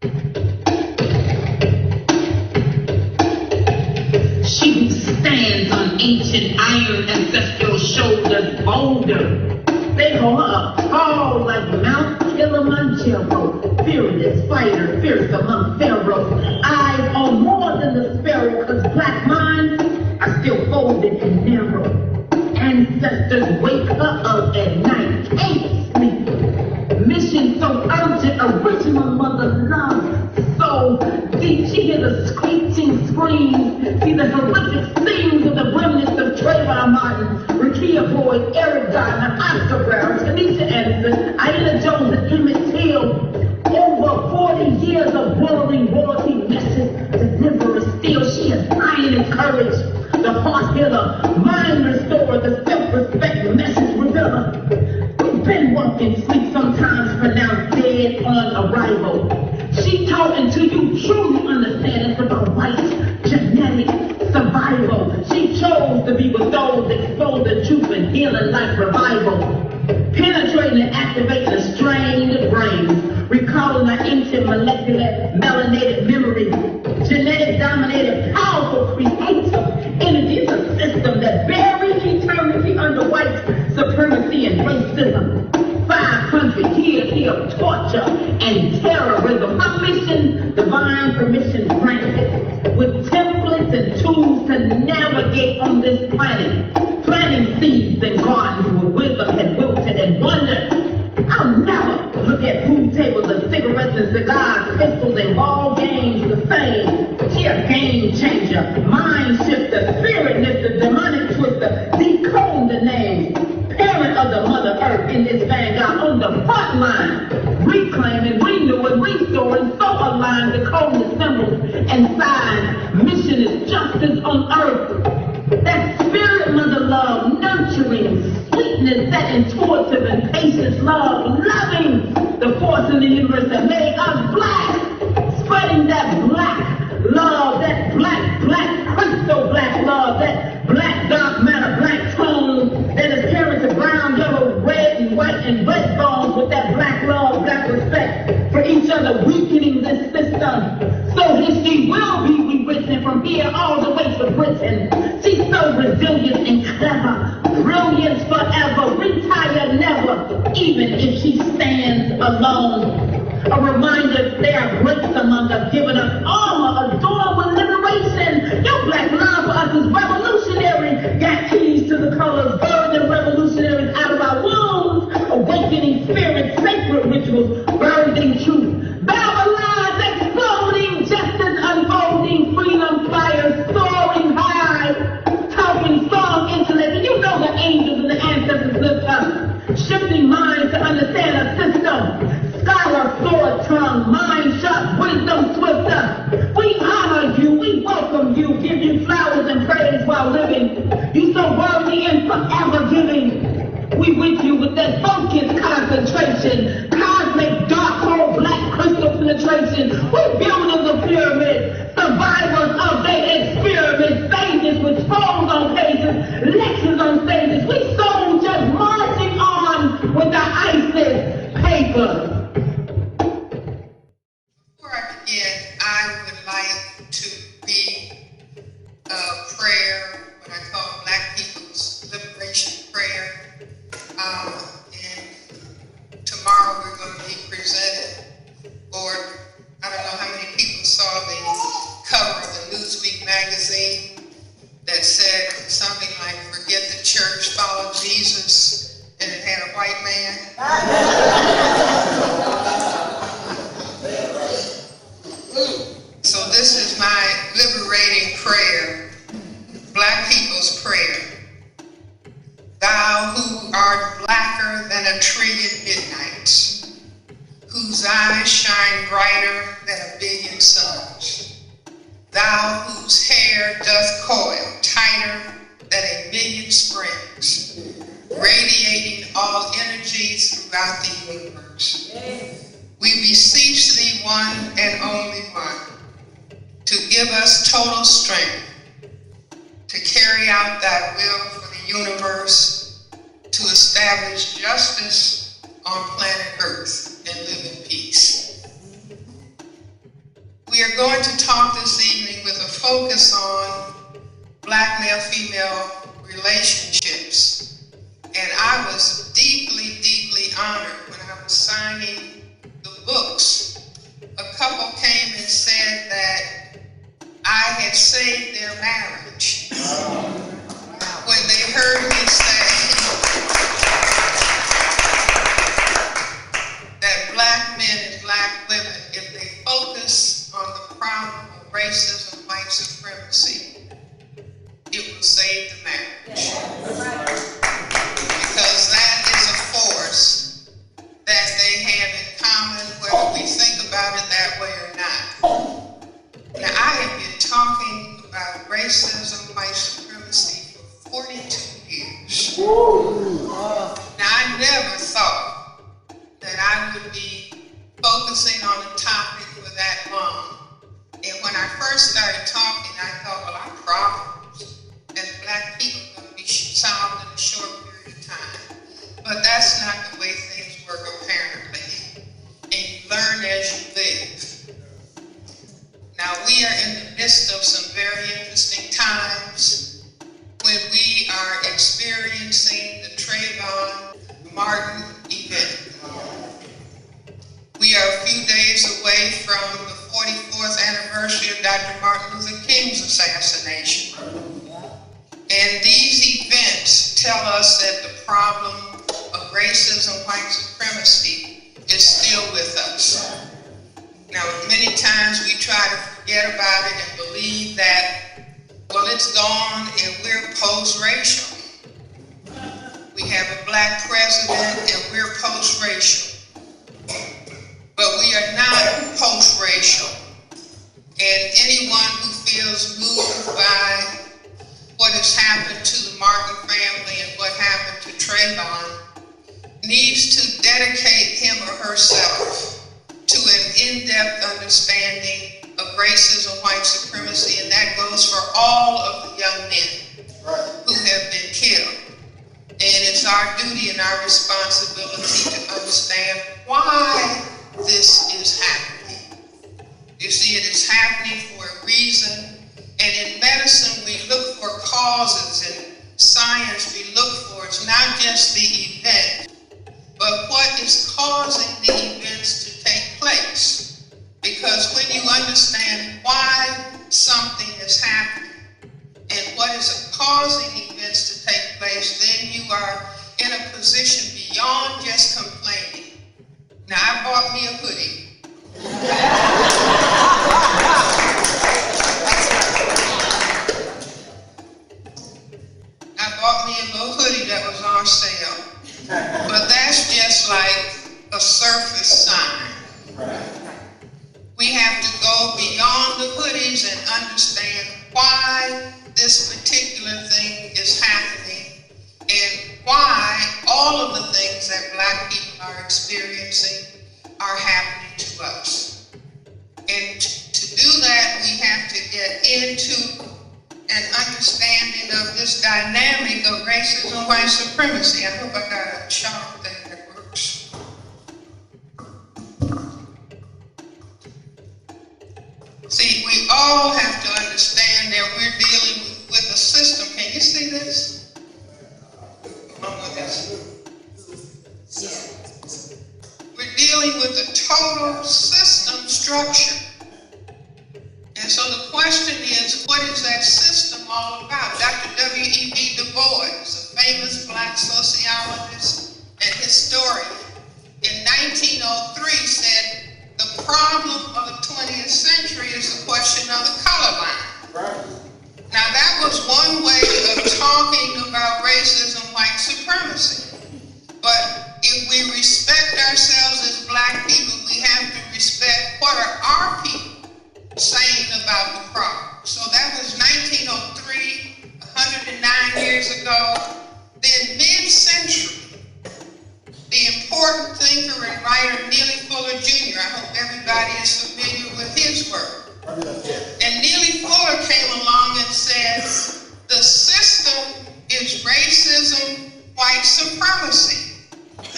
She who stands on ancient iron ancestral shoulders boulder. They call her tall like Mount Kilimanjaro, fearless fighter, fierce among pharaohs. Eyes on more than the sparrow, cause black minds are still folded and narrow. Ancestors wake her up at night, can't sleep. Mission so urgent, original mother love so deep. She hears the screeching screams, see the horrific scenes of the remnants of Trayvon Martin, Rekia Boyd, Eric Garner, Oscar Brown, Tanisha Anderson, Aida Jones, and Emmett Till. Over 40 years of whirling royalty message, deliverer still. She is iron and courage, the heart healer, mind restorer, the self-respect message revealer. We've been walking sleep, sometimes pronounced dead on arrival. She taught until you truly understand it's about white genetic survival. She chose to be with those exposed to truth and healing like revival. Penetrating and activating the strained brains, recalling the ancient molecular melanated memory, genetic dominated, powerful creative energy. It's a system that buried eternity under white supremacy and racism. 500 years of torture and terrorism. My mission, divine permission granted, with templates and tools to navigate on this planet, planting seeds and gardens where wisdom had wilted and wondered. I'll never look at food tables and cigarettes and cigars, pistols and ball games the same. She a game changer, mind shifter, spirit lifter, demonic twister, decode the names. Parent of the Mother Earth in this vanguard on the front line, reclaiming, renewing, restoring, so aligned, decoding the symbols and signs. Mission is justice on earth. That spirit, mother love, nurturing, sweetness, that intuitive and patience love, loving the force in the universe that made us black, spreading that black love, that black, crystal black love, that black dark matter, black tone that is carried to brown, yellow, red, and white, and red bones with that black love, black respect for each other, weakening this system. So history will be rewritten from here all the way to Britain. She's so resilient and clever, brilliance forever, retire never, even if she stands alone. A reminder there are breaks among us, giving us armor, adorned with liberation. Your black love for us is revolutionary. Got keys to the colors, birthing revolutionaries out of our wombs, awakening spirits, sacred rituals, birthing truth. Babylon's exploding, justice unfolding, freedom fire soaring high, talking strong intellect. And you know the angels and the ancestors lift us, shifting minds to understand a system. Scholar, sword, tongue, mind sharp, wisdom swifter. We honor you, we welcome you, give you flowers and praise while living. You so worthy and forever giving. We with you with that focused concentration, cosmic dark hole, black crystal penetration. We builders of pyramids, survivors of their experiments, sages with scrolls on pages, lectures on stages. We soldiers marching on with our ISIS papers. I would like to read a prayer, what I call Black People's Liberation Prayer. And tomorrow we're going to be presented, Lord, I don't know how many people saw the cover of the Newsweek magazine that said something like, forget the church, follow Jesus, and it had a white man. So this is my liberating prayer, Black people's prayer. Thou who art blacker than a trillion midnights, whose eyes shine brighter than a billion suns, thou whose hair doth coil tighter than a million springs, radiating all energies throughout the universe. We beseech thee, one and only one, to give us total strength to carry out thy will for the universe, to establish justice on planet Earth and live in peace. going to talk this evening with a focus on black male-female relationships. And I was deeply, deeply honored when I was signing the books. A couple came and said that I had saved their marriage. When they heard me say that black men and black women, if they focus on the problem of racism, white supremacy, it will save the marriage. Because that is a force that they have in common, whether we think about it that way or not. Now, I have been talking about racism, white supremacy for 42 years. Now, I never thought that I would be focusing on a topic for that long. And when I first started talking, I thought, well, our problems as black people are going to be solved in a short period of time. But that's not the way things work, apparently. And you learn as you live. Now, we are in the midst of some very interesting times when we are experiencing the Trayvon Martin event. We are a few days away from the 44th anniversary of Dr. Martin Luther King's assassination. And these events tell us that the problem of racism, white supremacy is still with us. Now, many times we try to forget about it and believe that, well, it's gone and we're post-racial. We have a black president and we're post-racial. But we are not post-racial. And anyone who feels moved by what has happened to the Martin family and what happened to Trayvon needs to dedicate him or herself to an in-depth understanding of racism, white supremacy, and that goes for all of the young men who have been killed. And it's our duty and our responsibility to understand why this is happening. You see, it is happening for a reason. And in medicine, we look for causes. In science, we look for it's not just the event, but what is causing the events to take place. Because when you understand why something is happening and what is causing events to take place, then you are in a position beyond just complaining. Now, I bought me a hoodie. I bought me a little hoodie that was on sale. But that's just like a surface sign. We have to go beyond the hoodies and understand why this particular thing is happening and why all of the things that black people are experiencing are happening to us. And to do that, we have to get into an understanding of this dynamic of racism and white supremacy. I hope I got a chart thing that works. See, we all have to understand that we're dealing with a system. Can you see this? Along with this. We're dealing with a total system structure. And so the question is, what is that system all about? Dr. W.E.B. Du Bois, a famous black sociologist and historian, in 1903 said, the problem of the 20th century is the question of the color line. Now that was one way of talking about racism, white supremacy. But if we respect ourselves as black people, we have to respect what are our people saying about the problem. So that was 1903, 109 years ago. Then mid-century, the important thinker and writer Neely Fuller Jr., I hope everybody is familiar with his work. And Neely Fuller came along and said, the system is racism, white supremacy.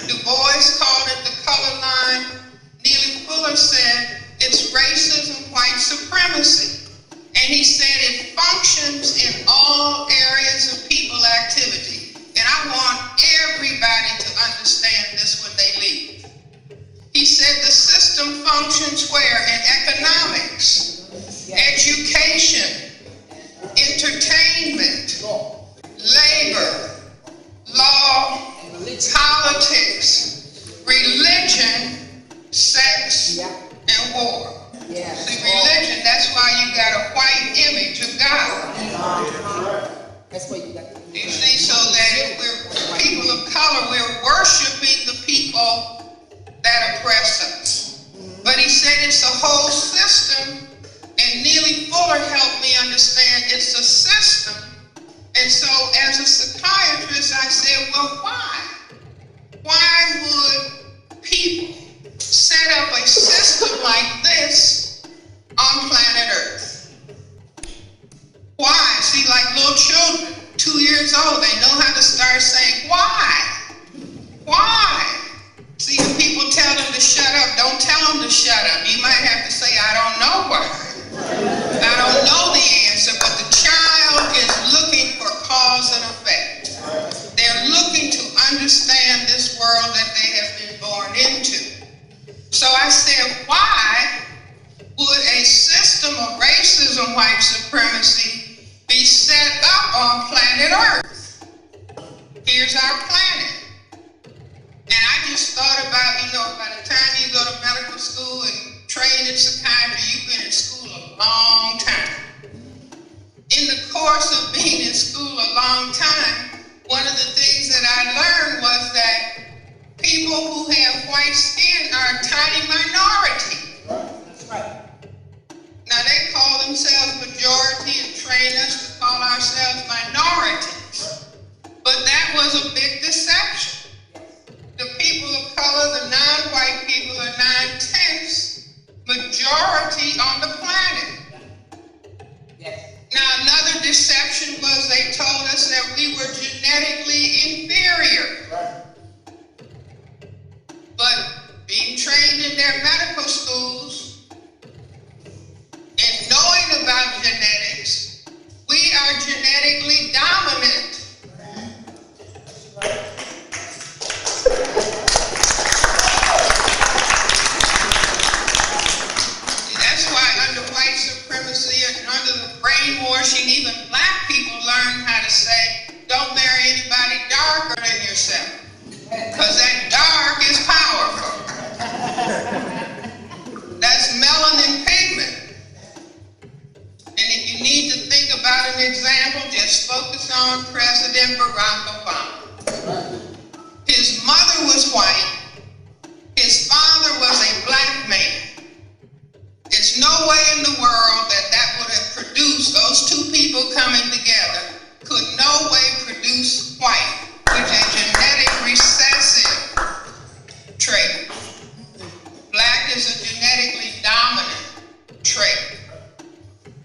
Du Bois called it the color line. Neely Fuller said it's racism, white supremacy. And he said it functions in all areas of people activity. And I want everybody to understand this when they leave. He said the system functions where? In economics, education, entertainment, labor, law, politics, religion, sex, and war. See, religion, that's why you got a white image of God. That's what you got. You see, so that if we're people of color, we're worshiping the people that oppress us. But he said it's a whole system, and Neely Fuller helped me understand it's a system. And so as a psychiatrist, I said, well, why? Why would people set up a system like this on planet Earth? Why? See, like little children, 2 years old, they know how to start saying, why? Why? See, if people tell them to shut up, don't tell them to shut up. You might have to say, I don't know why. I don't know the answer, but the child is looking for cause and effect. They're looking to understand this world that they have been born into. So I said, why would a system of racism, white supremacy, be set up on planet Earth? Here's our planet. And I just thought about, by the time you go to medical school and train in psychiatry, you've been in school a long time. In the course of being in school a long time, one of the things that I learned was that people who have white skin are a tiny minority. That's right. Now they call themselves majority and train us to call ourselves minorities. But that was a big deception. The people of color, the non-white people, are 9/10 majority on the planet. Yes. Now another deception was they told us that we were genetically inferior. Right. But being trained in their medical schools and knowing about genetics, we are genetically dominant. That's why under white supremacy and under the brainwashing, even black people learn how to say, don't marry anybody darker than yourself. Because that dark is powerful. That's melanin pigment. And if you need to think about an example, just focus on President Barack Obama. His mother was white. His father was a black man. There's no way in the world that would have produced, those two people coming together, could no way produce white, which is a genetic recessive trait. Black is a genetically dominant trait.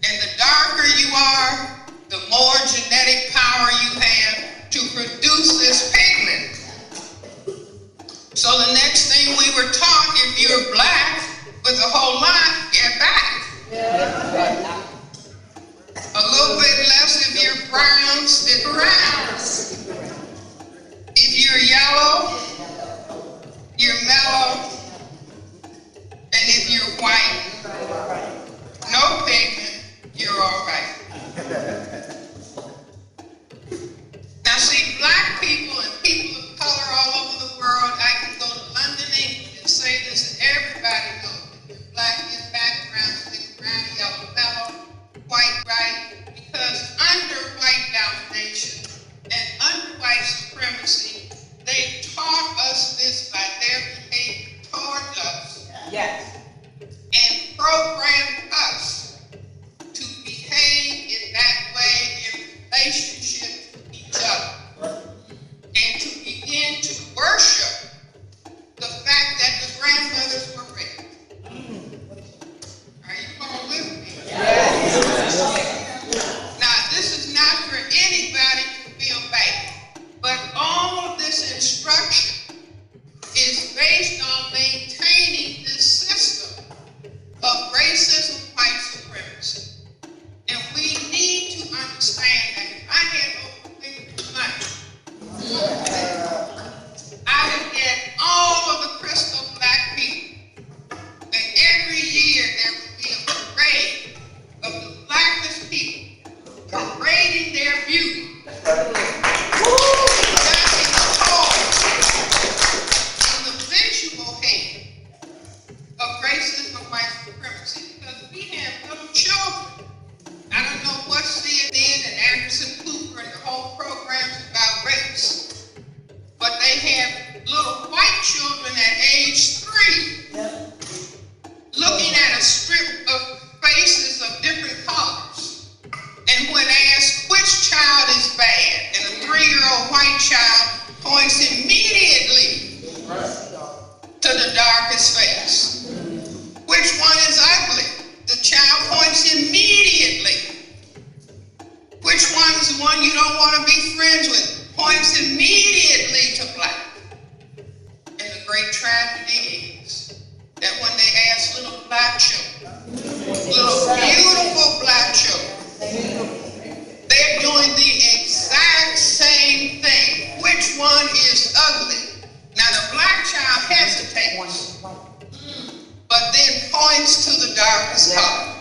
And the darker you are, the more genetic power you have to produce this pigment. So the next thing we were taught, if you're black with a whole lot, get back. A little bit less if you're brown, stick around. If you're yellow, you're mellow. And if you're white, no pigment, you're all right. Now see, black people and people of color all over the world, I can go to London, England, and say this, and everybody knows. If you're black, get background, stick around, yellow, mellow, white, right? Because under white domination and under white supremacy, they taught us this by their behavior toward us. Yes. And programmed us to behave in that way in relationship to each other. And to begin to worship the fact that the grandmothers were raped. Are you going with me? Yes. Now, this is not for anybody to feel bad, but all of this instruction is based on maintaining this system of racism, white supremacy. And great tragedy is that when they ask little black children, little beautiful black children, they're doing the exact same thing. Which one is ugly? Now the black child hesitates, but then points to the darkest color.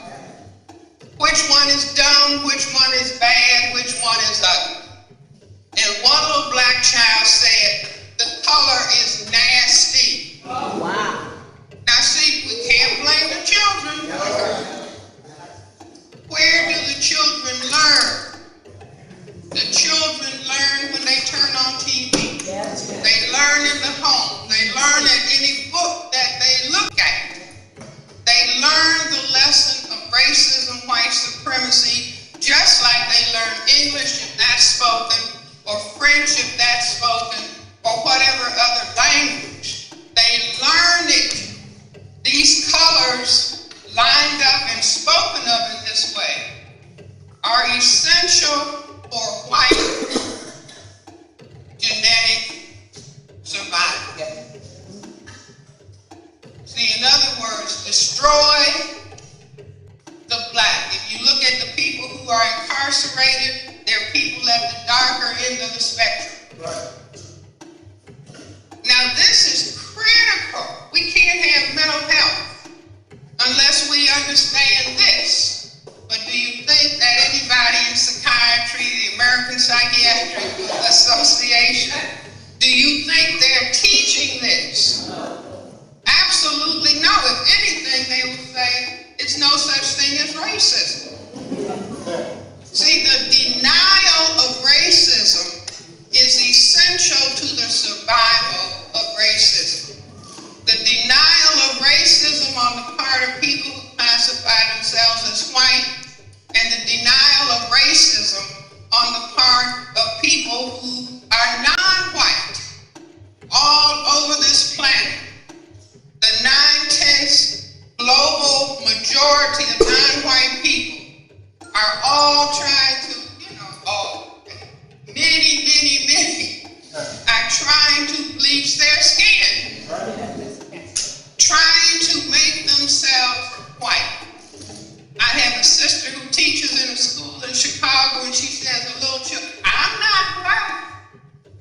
Which one is dumb? Which one is bad? Which one is ugly? And one little black child said, the color is nasty. Wow. Now see, we can't blame the children. Where do the children learn? The children learn when they turn on TV. They learn in the home. They learn at any book that they look at. They learn the lesson of racism, white supremacy, just like they learn English if that's spoken, or French if that's spoken, or whatever other language. They learn it. These colors lined up and spoken of in this way are essential for white genetic survival. See, in other words, destroy the black. If you look at the people who are incarcerated, they're people at the darker end of the spectrum. Now, this is critical. We can't have mental health unless we understand this. But do you think that anybody in psychiatry, the American Psychiatric Association, do you think they're teaching this? Absolutely no. If anything, they will say it's no such thing as racism. See, the denial of racism is essential to the survival of racism. The denial of racism on the part of people who classify themselves as white, and the denial of racism on the part of people who are non-white all over this planet. The 9/10 global majority of non-white people are all trying to, many are trying to bleach their skin, trying to make themselves white. I have a sister who teaches in a school in Chicago, and she says, a little child, I'm not black,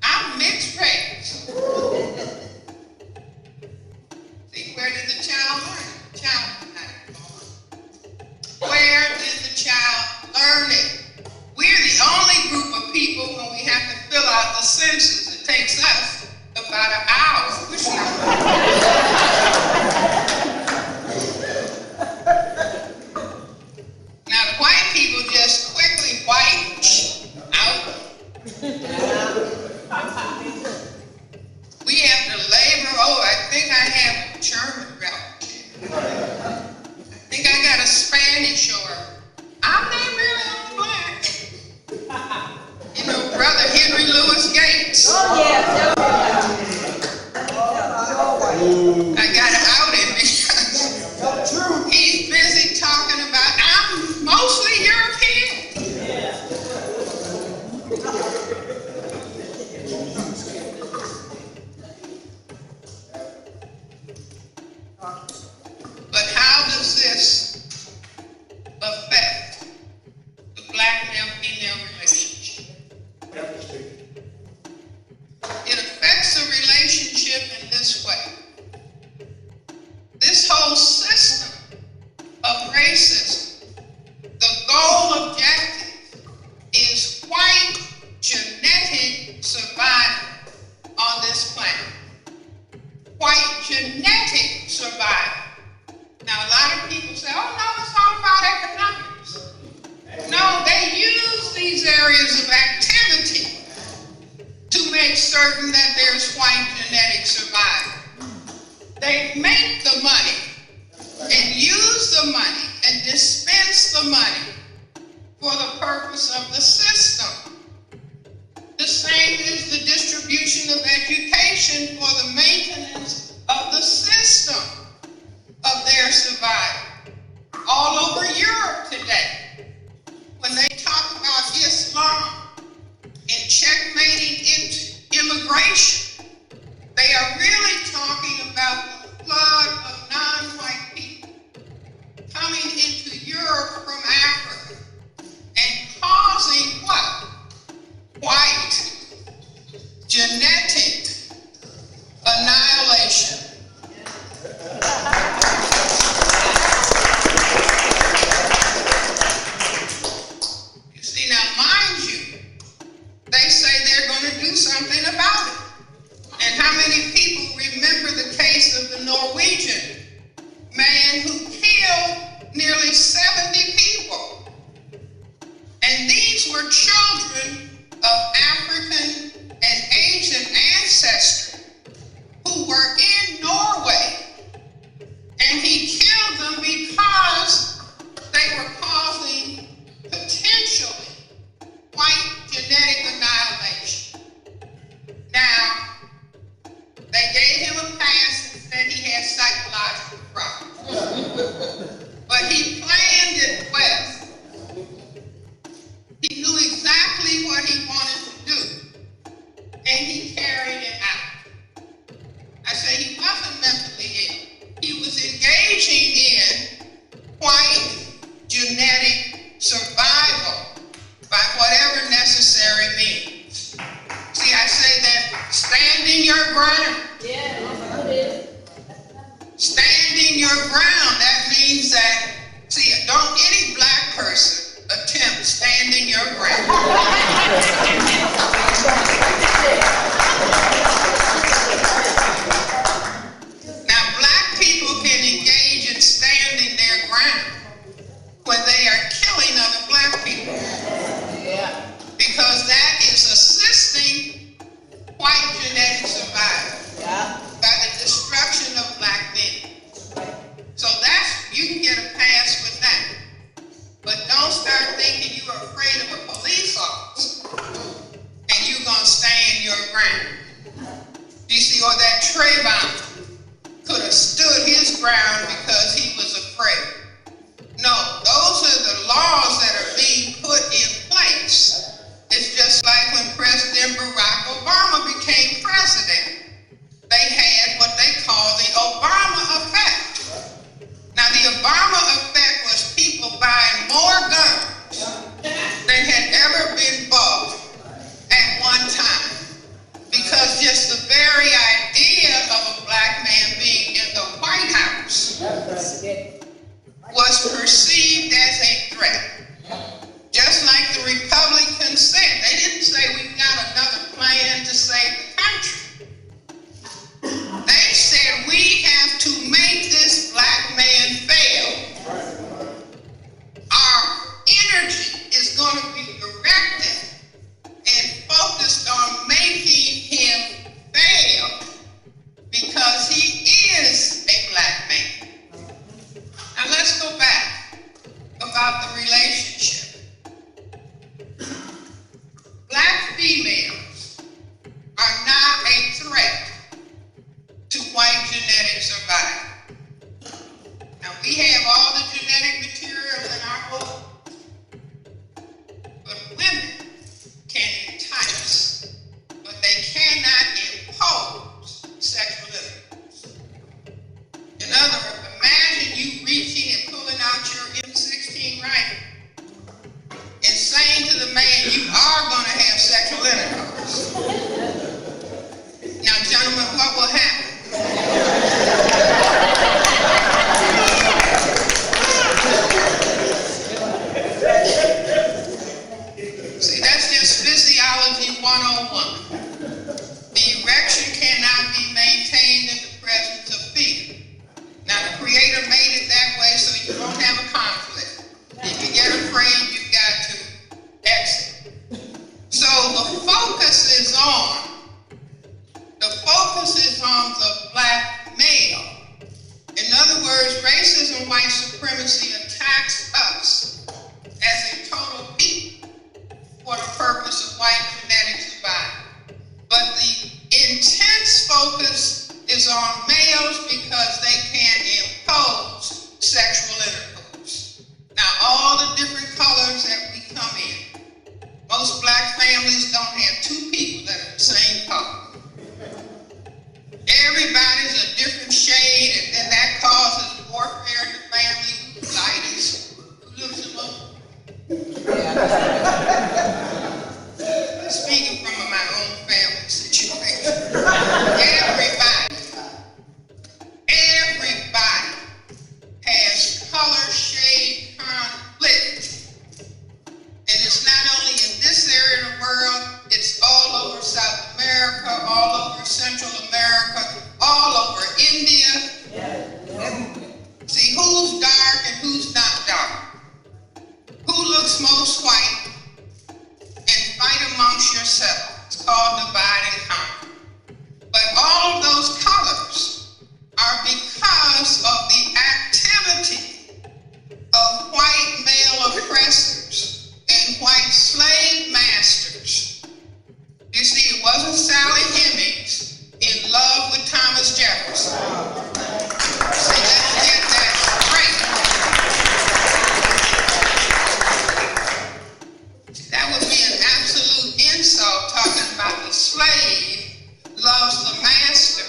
I'm mixed race. See, where did the child learn it? The child was not born. Where did the child learn it? We're the only group of people when we have to fill out the census. It takes us about an hour. Which now the white people just quickly white out. We have to labor. Oh, I think I have a German relative. I think I got a Spanish, or I'm not really all black. Brother Henry Louis Gates. Oh, yeah. I got to out him because he's busy talking about, I'm mostly European. But how does this affect the black male-female relationship? It affects the relationship in this way. This whole system of racism, the goal objective is white genetic survival on this planet. White genetic survival. Now, a lot of people say, oh no, it's all about economics. No, they use these areas of activity to make certain that there's white genetic survival. They make the money and use the money and dispense the money for the purpose of the system. The same is the distribution of education for the maintenance of the system of their survival. All over Europe today, when they talk about Islam and checkmating immigration, they are really talking Norwegian man who killed nearly 70 people. And these were children of African and Asian ancestry who were in Norway. And he killed them because they were causing potentially white genetic annihilation. Now, they gave him a pass and said he had psychological problems. But he planned it well. He knew exactly what he wanted to do, and he carried it out. I say he wasn't mentally ill. He was engaging in white genetic survival by whatever necessary means. See, I say that standing your ground. Standing your ground, that means that, see, don't any black person attempt standing your ground. Now, black people can engage in standing their ground when they are killing other black people. Because that is assisting white genetic survival by the destruction of black men. So you can get a pass with that. But don't start thinking you're afraid of a police officer and you're going to stand your ground. You see, or that Trayvon could have stood his ground because he was afraid. No, those are the laws that are being put in place. It's just like when President Barack Obama became president. They had what they call the Obama effect. Now, the Obama effect was people buying more guns than had ever been bought at one time. Because just the very idea of a black man being in the White House was perceived as a threat. Just like the Republicans said, they didn't say we've got another plan to save the country. They said we have to make this black man fail. Our energy is going to be directed and focused on making him fail because he is a black man. Now let's go back about the relationship. Black females are not a threat to white genetic survival. Now, we have all the genetic material in our home, but women can entice, but they cannot impose sexual intercourse. In other words, imagine you reaching and pulling out your M16 rifle and saying to the man, you are going to have sexual intercourse. Now, gentlemen, what will happen? here? Everywhere. See, who's dark and who's not dark? Who looks most white? And fight amongst yourselves. It's called divide and conquer. But all of those colors are because of the activity of white male oppressors and white slave masters. You see, it wasn't Sally Hemings in love with Thomas Jefferson. See, let's get that straight. See, that would be an absolute insult talking about the slave loves the master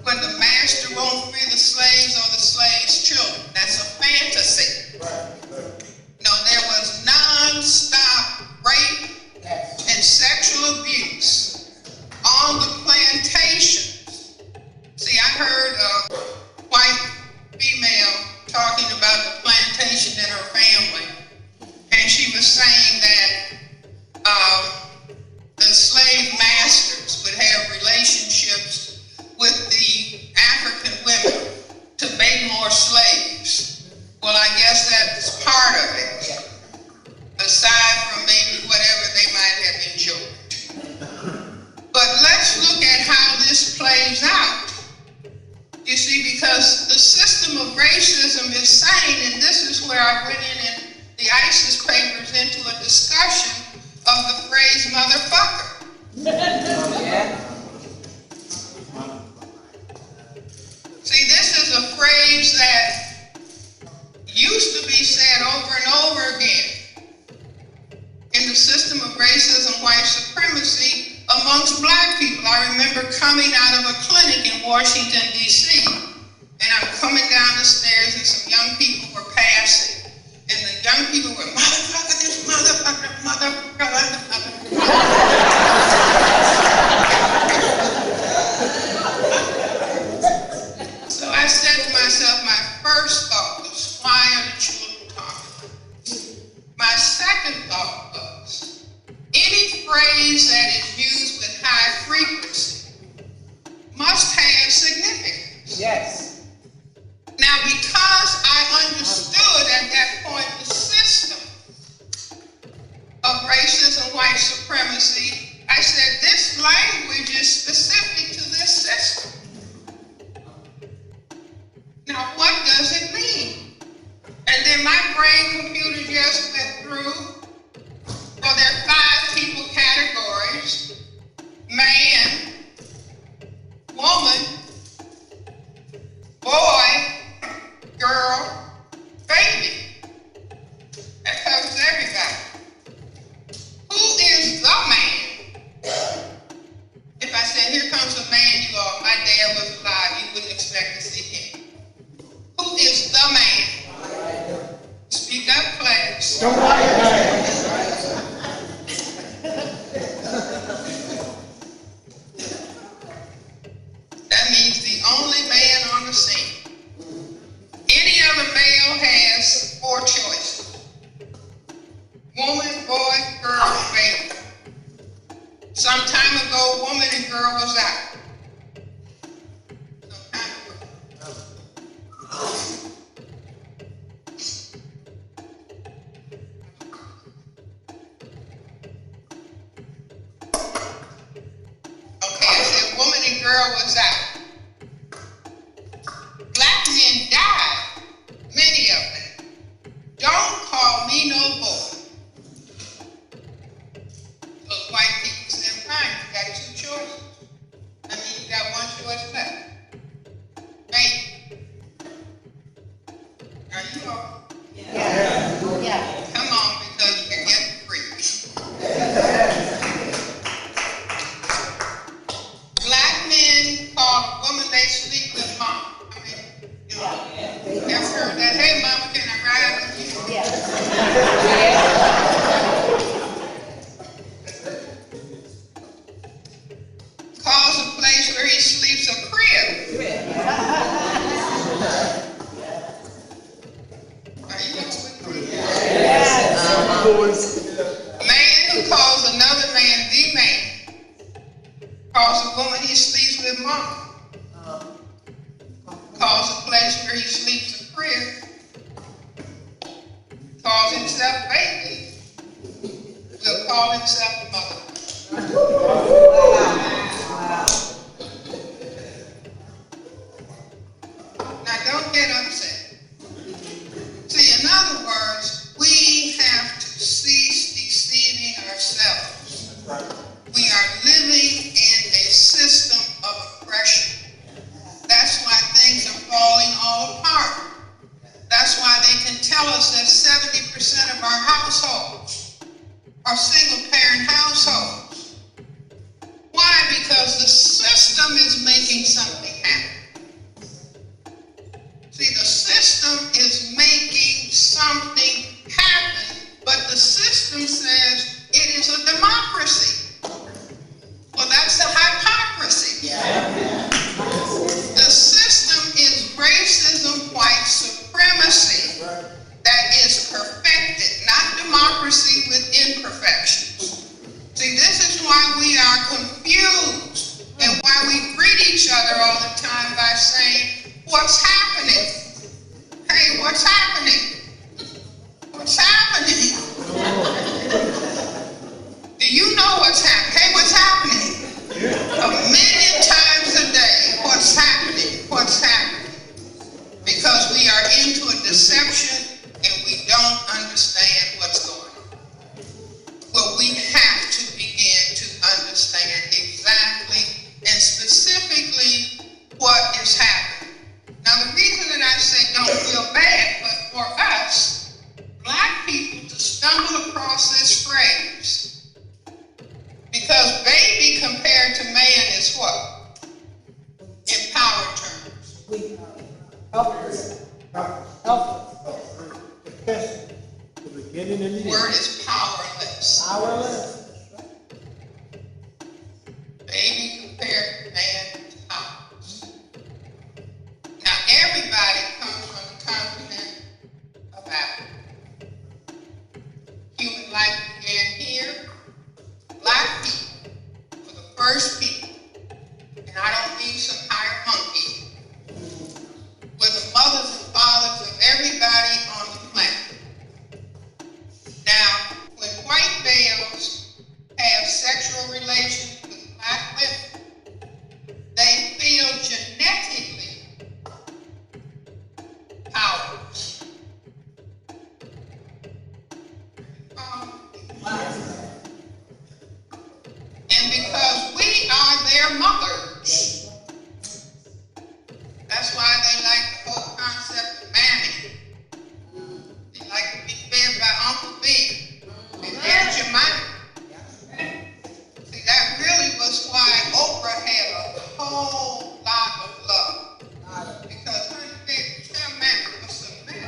when the master won't free the slaves or the slaves' children. That's a fantasy. No, there was non-stop rape and sexual abuse on the plantations. See, I heard a white female talking about the plantation in her family, and she was saying that the slave masters would have relationships with the African women to make more slaves. Well, I guess that's part of it, aside from maybe whatever they might have enjoyed. But let's look at how this plays out. You see, because the system of racism is saying, and this is where I went in the ISIS papers into a discussion of the phrase motherfucker. Yeah. See, this is a phrase that used to be said over and over again in the system of racism, white supremacy amongst black people. I remember coming out of a clinic in Washington, D.C., and I'm coming down the stairs and some young people were passing, and the young people were, motherfucker, this motherfucker, motherfucker, motherfucker. So I said to myself, my first thought was, why are the children talking? My second thought was, any phrase that is used with high frequency must have significance. Yes. Now, because I understood at that point the system of racism, white supremacy, I said, this language is specific to this system. Now, what does it mean? And then my brain computer just went through, well, there are 5 people categories: man, woman, boy, girl, baby. That covers everybody. Who is the man? If I said, here comes a man you are, my dad was alive, you wouldn't expect to see him. Who is the man? Speak up, class. That means the only man on the scene. Any other male has 4 choices: woman, boy, girl, baby. Some time ago, woman and girl was out. Some time ago. Okay, I said woman and girl was out. Black men died, many of them. Don't call me no boy. Those white people said, fine, you got 2 choices. I mean, you got 1 choice left. Baby. Are you all? Yeah. Come on, because we're getting freaky. Black men call a woman they sleep with mom. I mean, you know, never heard that. Hey, mama, can I ride with you? Yeah. Calls a place where he sleeps a crib. Are you with me? Man who calls another man the man calls a woman he sleeps with mom. after he sleeps a crib, calls himself baby, will call himself mother. Now don't get upset. See, in other words, we have to cease deceiving ourselves. We are living in a system of oppression. That's why things are falling all apart. That's why they can tell us that 70% of our households are single-parent households. Why? Because the system is making something happen. See, the system is making something happen, but the system says it is a democracy. Well, that's the hypocrisy. The system is racism, white supremacy that is perfected, not democracy with imperfections. See, this is why we are confused and why we greet each other all the time by saying, what's happening? Hey, what's happening? What's happening? Do you know what's happening? Hey, what's happening? A million times a day, what's happening? What's happening? Because we are into a deception and we don't understand what's going on. Well, we have to begin to understand exactly and specifically what is happening. Now, the reason that I say don't feel bad, but for us, black people, to stumble across this phrase, because baby compared to man is what? In power terms. The word is powerless. Baby compared to man is powerless. Now everybody comes from the continent of Africa. Human life began here. Black people were the first people, and I don't mean some higher monkey, were the mothers and fathers of everybody on the planet. Now, when white males have sexual relations with black women, they feel genetically powerless. And because we are their mothers, that's why they like the whole concept of mammy. They like to be fed by Uncle Ben. They fed your mommy. See, that really was why Oprah had a whole lot of love. Because, honey, baby, tell mammy what's the matter.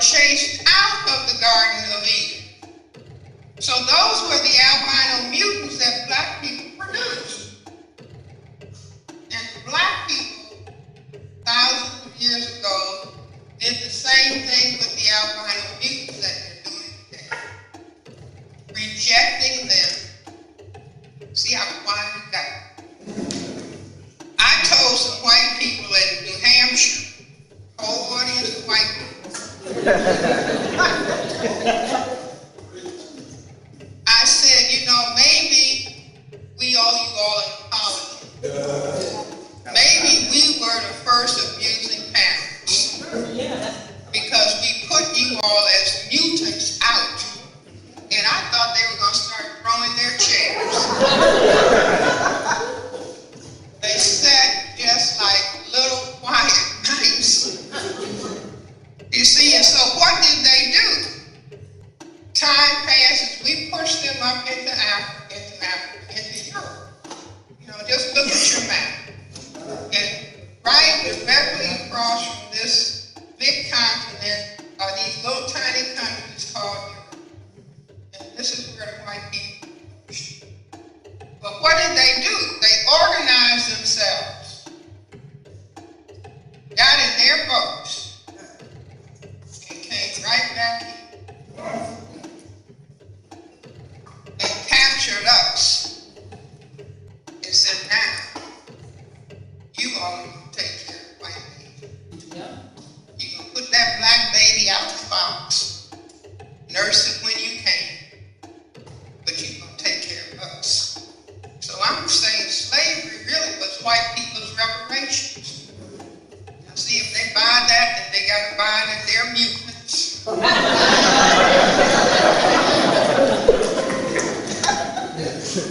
Chased out of the Garden of Eden. So those were the albino mutants that black people produced. And black people, thousands of years ago, did the same thing with the albino mutants that they're doing today. Rejecting them. See how quiet it got. I told some white people in New Hampshire, whole audience of white people, I said, maybe we owe you all an apology. Maybe we were the first abusing parents because we put you all as mutants out, and I thought they were going to start throwing their chairs. They sat just like little quiet mice. You see, and so what did they do? Time passes, we push them up into Africa, into Europe. Just look at your map. And right directly across from this big continent are these little tiny countries called Europe. And this is where the white people push. But what did they do? They organized themselves, got in their boats, and came right back here and captured us and said, now, you all are going to take care of white people. You're going to put that black baby out the box, nurse it when you can, but you're going to take care of us. So I'm saying slavery really was white people's reparations. Now see, if they buy that, then they got to buy that they're mutants.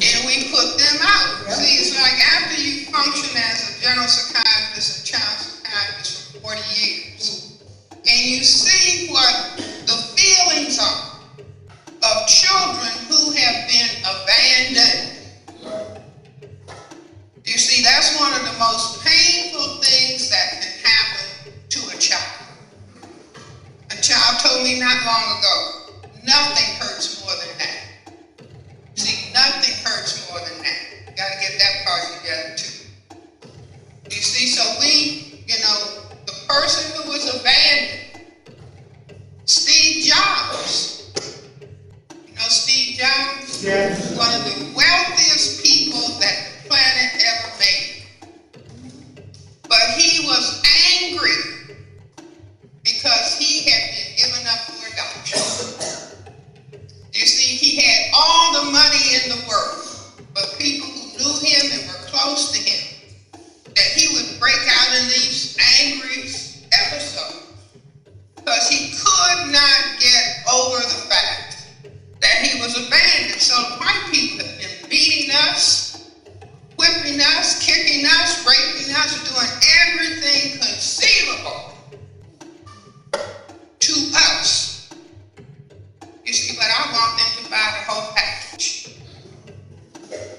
And we put them out. See, it's like after you function as a general psychiatrist and child psychiatrist for 40 years, and you see what the feelings are of children who have been abandoned. You see, that's one of the most painful things that can happen to a child. A child told me not long ago, nothing hurts more than that. See, nothing hurts more than that. You got to get that part together too. You see, so the person who was abandoned, Steve Jobs. Steve Jobs? Yes. One of the wealthiest people that the planet ever made. But he was angry because he had been given up for adoption. You see, he had all the money in the world, but people who knew him and were close to him, that he would break out in these angry episodes because he could not get over the fact that he was abandoned. So white people have been beating us, whipping us, kicking us, raping us, doing everything conceivable to us. You see, but I want them to buy the whole package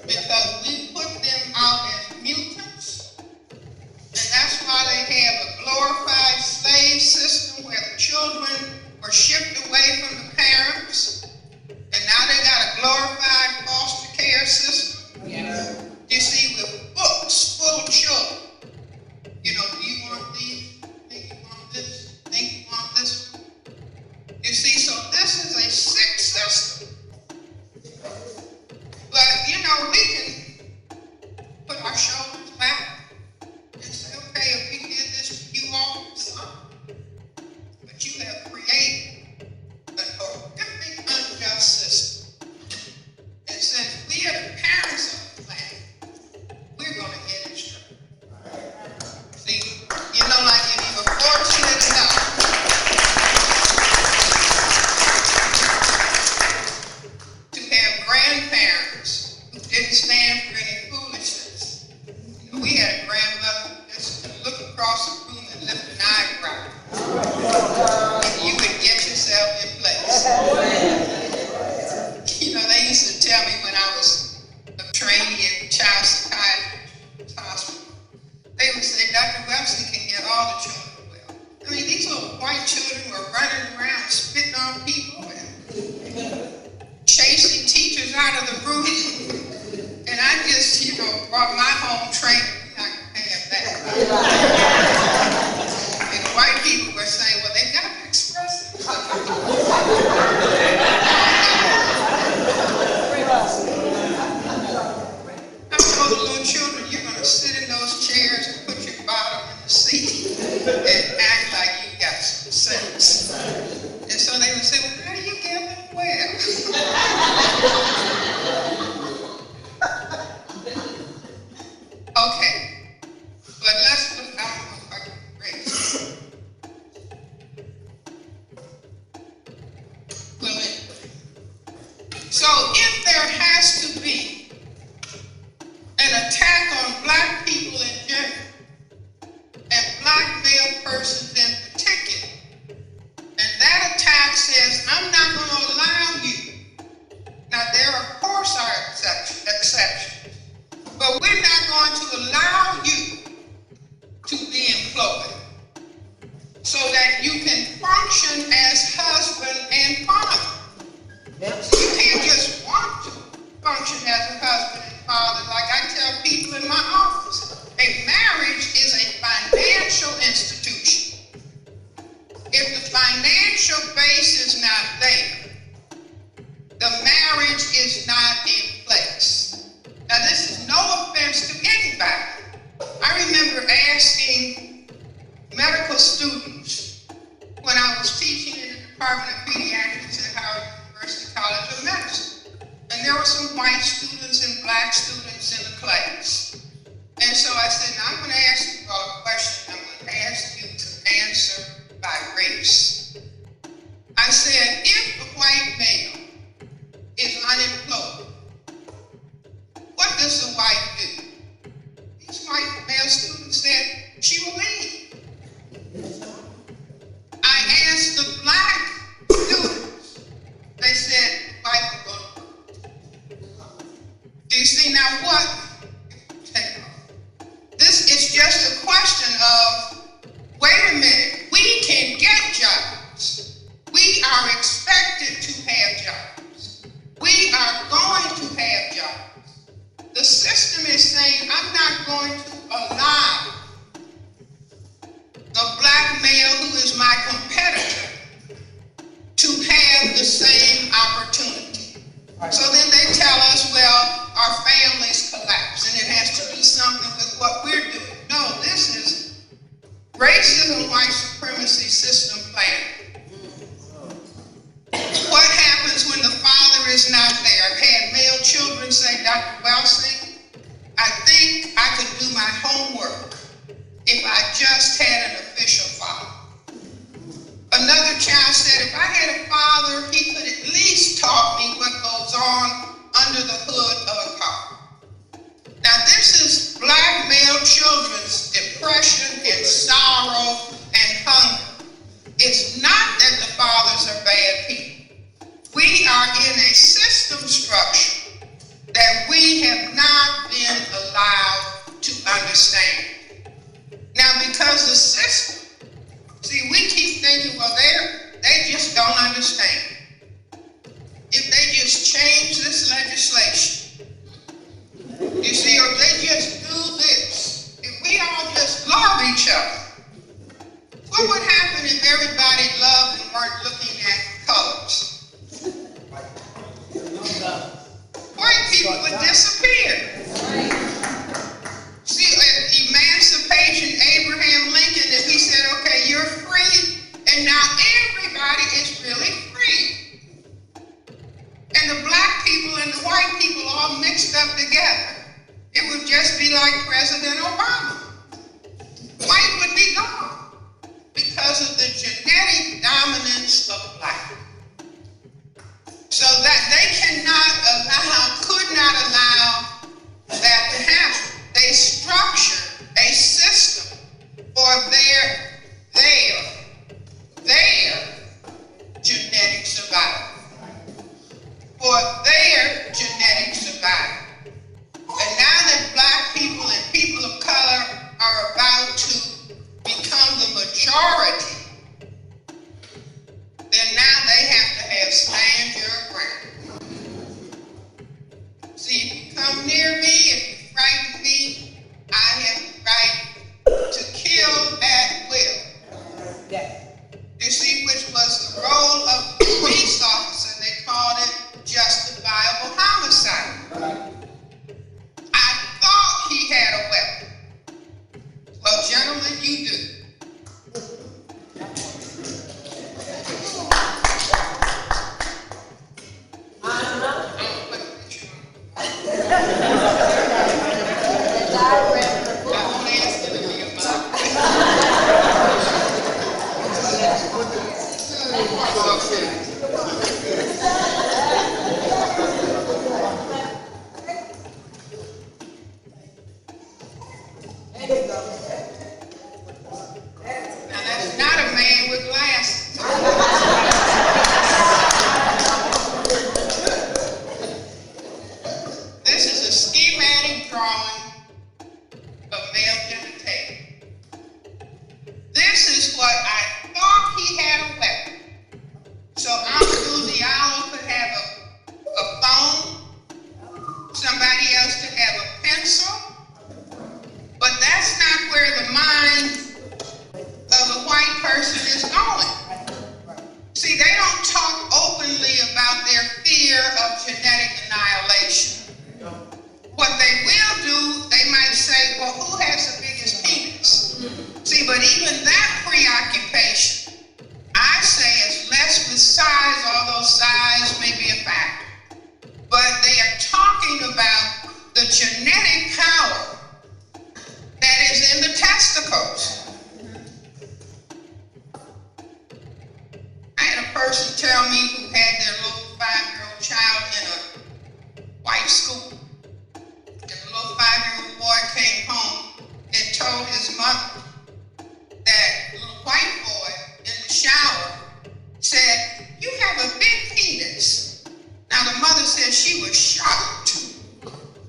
because we put them out as mutants, and that's why they have a glorified slave system where the children were shipped away from the parents. And now they got a glorified foster care system. Yes. You see, with books full of children. Do you want these? Think you want this? Think you want this? You see, so this is a sick system. But, we can put our shoulders back and say, okay, if we did this to you all, son, but you have created an horrific, unjust system. And since we are the parents of the planet, we're going to get it straight. See, like if you were fortunate enough to have grandparents who didn't stand for any foolishness. We had a grandmother who just could look across the room and lift an eyebrow. And you would get yourself in place. They used to tell me when I was a trainee at child psychiatry hospital, they would say, Dr. Welsing can get all the children well. I mean, these little white children were running around spitting on people and chasing teachers out of the room. And I just, brought my home training. We're not going to have that. And white people were saying, well, they got to express themselves. I told the little children, you're going to sit in those chairs and put your bottom in the seat and act like you got some sense. so that you can function as husband and father. You can't just want to function as a husband and father. Like I tell people in my office, a marriage is a financial institution. If the financial base is not there, the marriage is not in place. Now, this is no offense to anybody. I remember asking medical students when I was teaching in the Department of Pediatrics at Howard University College of Medicine. And there were some white students and black students in the class. And so I said, now I'm going to ask you all a question. I'm going to ask you to answer by race. I said, if a white male is unemployed, what does a wife do? These white male students said, she will leave. I asked the black students, they said, wife will go to work. Do you see now what? This is just a question of, wait a minute, we can get jobs. We are expected to have jobs. We are going to have jobs. The system is saying, I'm not going to allow the black male who is my competitor to have the same opportunity. So then they tell us, well, our families collapse and it has to do something with what we're doing. No, this is racism, white supremacy system planning. What happens when the father is not there? I've had male children say, Dr. Welsing, I think I could do my homework if I just had an official father. Another child said, if I had a father, he could at least taught me what goes on under the hood of a car. Now this is black male children's depression and sorrow and hunger. It's not that the fathers are bad people. We are in a system structure that we have not been allowed to understand. Now because the system, see, we keep thinking, well, they just don't understand. If they just change this legislation, you see, or they just do this, if we all just love each other, what would happen if everybody loved and weren't looking at colors? White people would disappear. See, emancipation, Abraham Lincoln, if he said, okay, you're free, and now everybody is really free. And the black people and the white people all mixed up together, it would just be like President Obama. White would be gone because of the genetic dominance of black. So that they could not allow that to happen. They structured a system for their genetic survival. For their genetic survival. And now that black people and people of color are about to become the majority, then now they have to have stand your ground. See, if you come near me, if you frighten me, I have the right to kill at will. You see, which was the role of the police officer. They called it justifiable homicide. I thought he had a weapon. Well, gentlemen, you do. This is what I is going. See, they don't talk openly about their fear of genetic annihilation. What they will do, they might say, well, who has the biggest penis? See, but even that preoccupation, I say, is less with size, although size may be a factor. But they are talking about the genetic power that is in the testicles. I had a person tell me who had their little 5-year-old child in a white school. And the little 5-year-old boy came home and told his mother that the little white boy in the shower said, "You have a big penis." Now the mother said she was shocked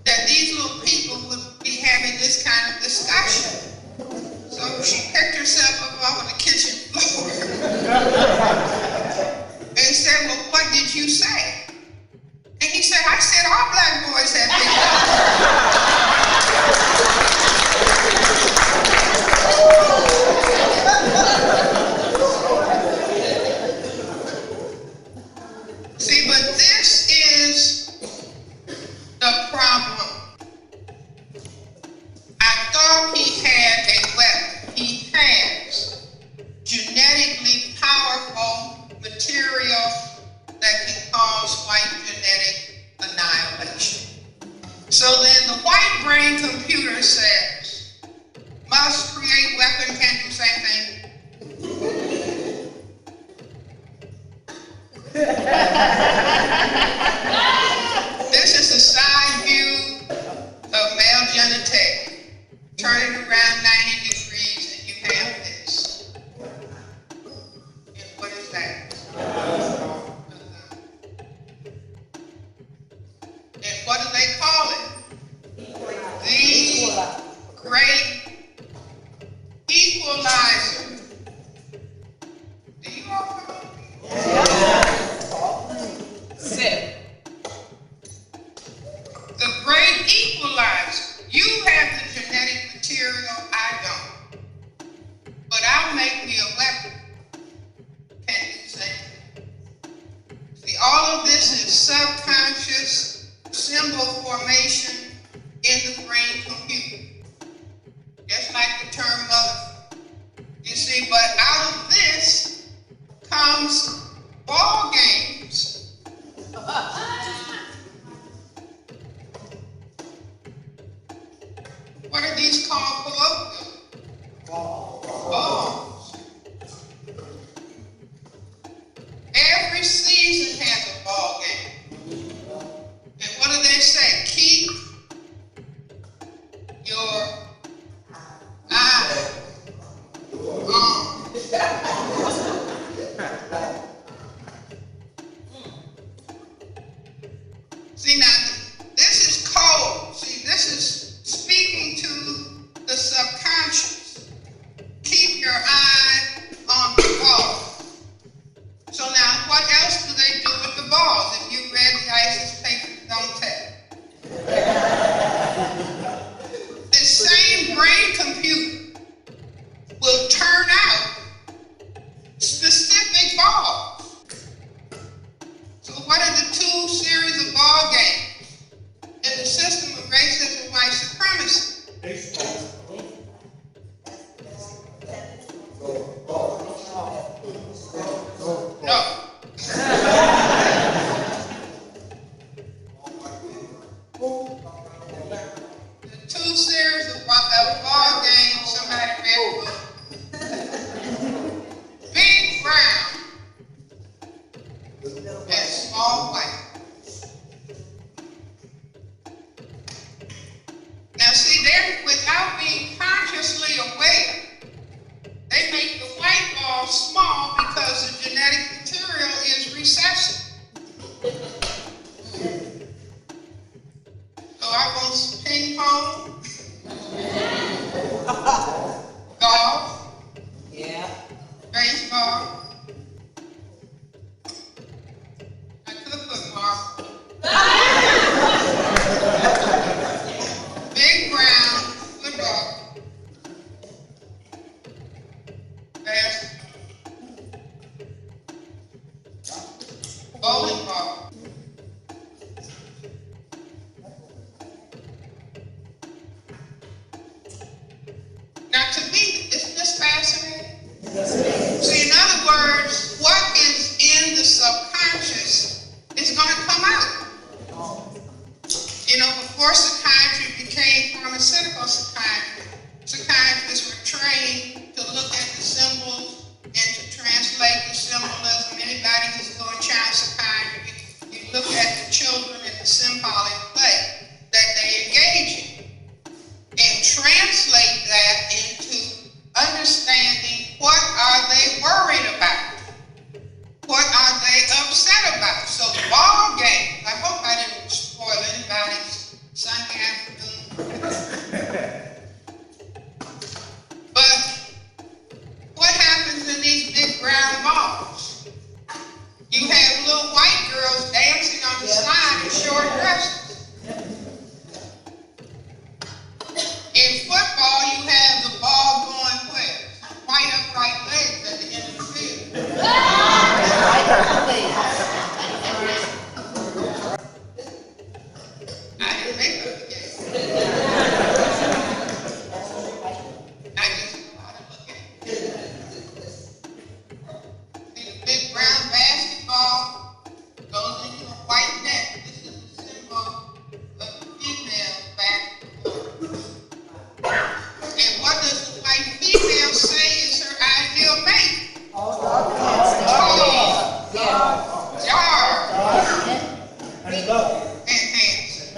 that these little people would be having this kind of discussion. So she picked herself up off of the kitchen floor and said, "Well, what did you say?" And he said, "I said all black boys have big penis." See, but this is the problem. I thought he had a weapon. He has genetically powerful material that can cause white genetic annihilation. So then the white brain computer says, must create weapon, can't do the same thing. This is a side view of male genitalia. Turn it around 90 degrees and you have this. And what is that? And what do they call it? The great equalizer. Do you all know? Sit. The great equalizer. You have the genetic material, I don't. But I'll make me a weapon. Can you say? See, all of this is subconscious symbol formation in the brain computer. Just like the term mother. You see, but out of this comes ball games. What are these called colloquially? Balls. Every season has a ball game. And what do they say? Keep your eye on. See, now, this is code. See, this is speaking to the subconscious. Keep your eye on the ball. So now, what else do they do with the balls? If you read the ISIS paper, don't tell. This same brain computer will turn out specific balls. So what are the two series of ball games in the system of racism and white supremacy? No. The two series of ball games, somebody read book. Big brown and small white. Now see, they're without being consciously aware, they make the white ball small because the genetic material is recessive. So I want ping pong, golf, Yeah. baseball. I could put marble. Big brown football. Basketball. before psychiatry became pharmaceutical psychiatry, psychiatrists were trained to look at the symbols and to translate the symbolism. Anybody who's doing child psychiatry, you look at the children in the symbolic play that they engage in and translate that into understanding what are they worried about. What are they upset about? So the ball game, I hope I didn't spoil anybody's Sunday afternoon. But what happens in these big brown balls? You have little white girls dancing on the side in short dresses. In football, you have the ball going where? White upright legs at the end of the field. I didn't make up the game. I just know how to look at it. See, the big brown basketball goes into a white net. This is the symbol of the female basketball. And what does the white female say is her ideal mate? And handsome.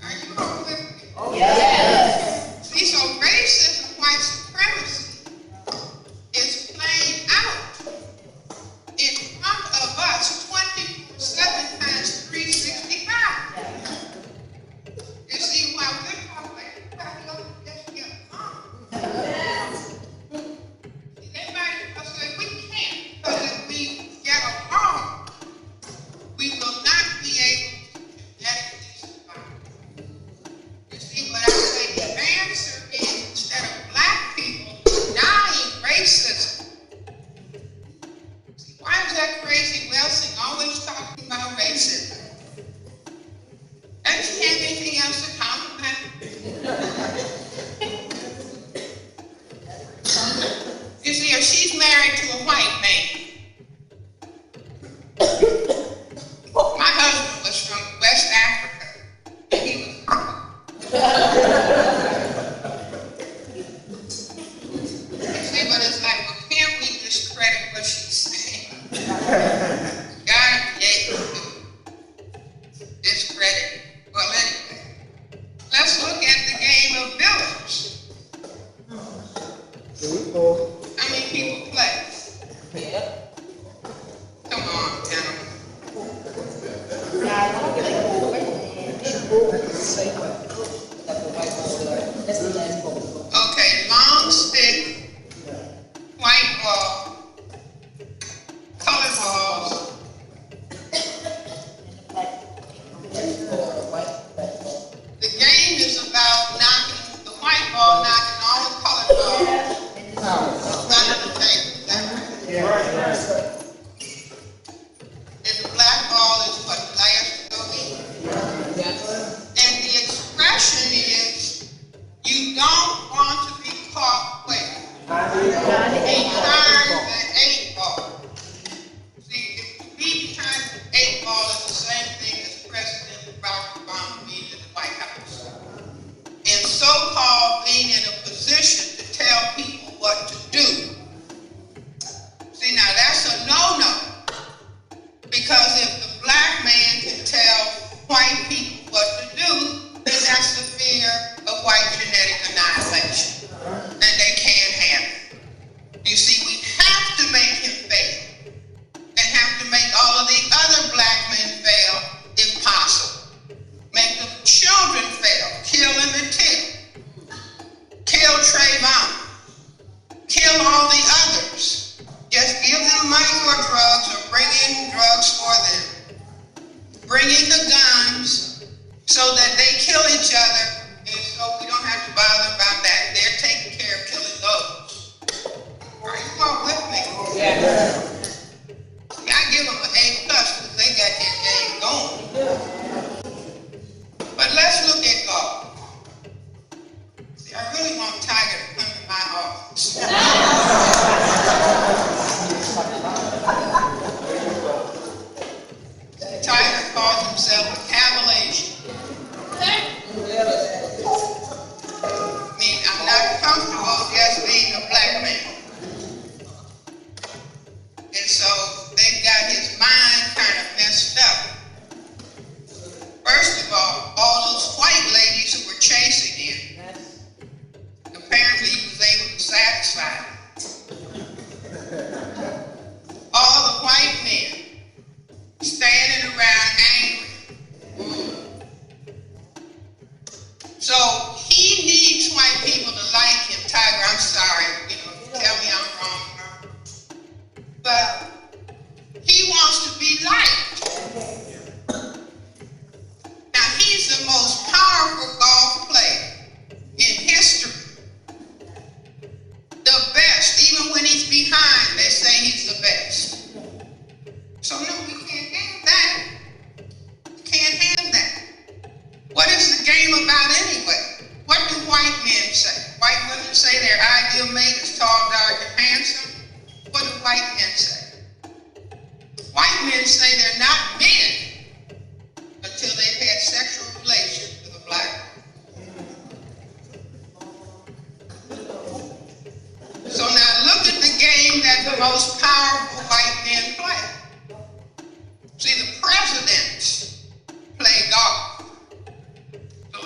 Are you all with me? Yes. See, so racism, white supremacy, is playing out in front of us 24/7 times 365. You see why we're talking about everybody else just get along. See, they might say we can't, because if we get along, we will not be able to genetically survive. You see, what I say, the answer is instead of black people denying racism. See, why is that crazy Welsing always talking about racism? Doesn't she have anything else to talk about? You see, if she's married to a white man, my husband was from West Africa, and he was you see, but it's like, well, can't we discredit what she's saying? God created to discredit. Well, anyway, let's look at the game of village. How many people play? Yeah. Come on, gentlemen. Okay, long stick, white ball, colored balls. The game is about knocking the white ball, knocking all the colored balls under the table. Is that right? And the black ball is what the last to go in. And the expression is, you don't want to be caught where? Behind the 8 ball. See, if to be behind the 8 ball is the same thing as President Barack Obama being in the White House. And so-called being in a position to tell people what to do. See, now that's a no-no. Because if the black man can tell white people what to do, then that's the fear of white genetic annihilation. And they can't have it. You see, we have to make him fail. And have to make all of the other black men fail if possible. Make the children fail. Kill Emmett Till. Kill Trayvon. Kill all the others. Just give them money for drugs or bring in drugs for them. Bring in the guns so that they kill each other and so we don't have to bother about that. They're taking care of killing those. Are you all with me? Yeah. See, I give them an A+ because they got their game going. But let's look at God. See, I really want Tiger to come to my office. Tiger calls himself a behind, they say he's the best. So no, we can't have that. We can't have that. What is the game about anyway? What do white men say? White women say their ideal mate is tall, dark, and handsome. What do white men say? White men say they're not men until they've had sexual relations with a black woman. So now look at the game that the most powerful white men play. See, the presidents play golf. So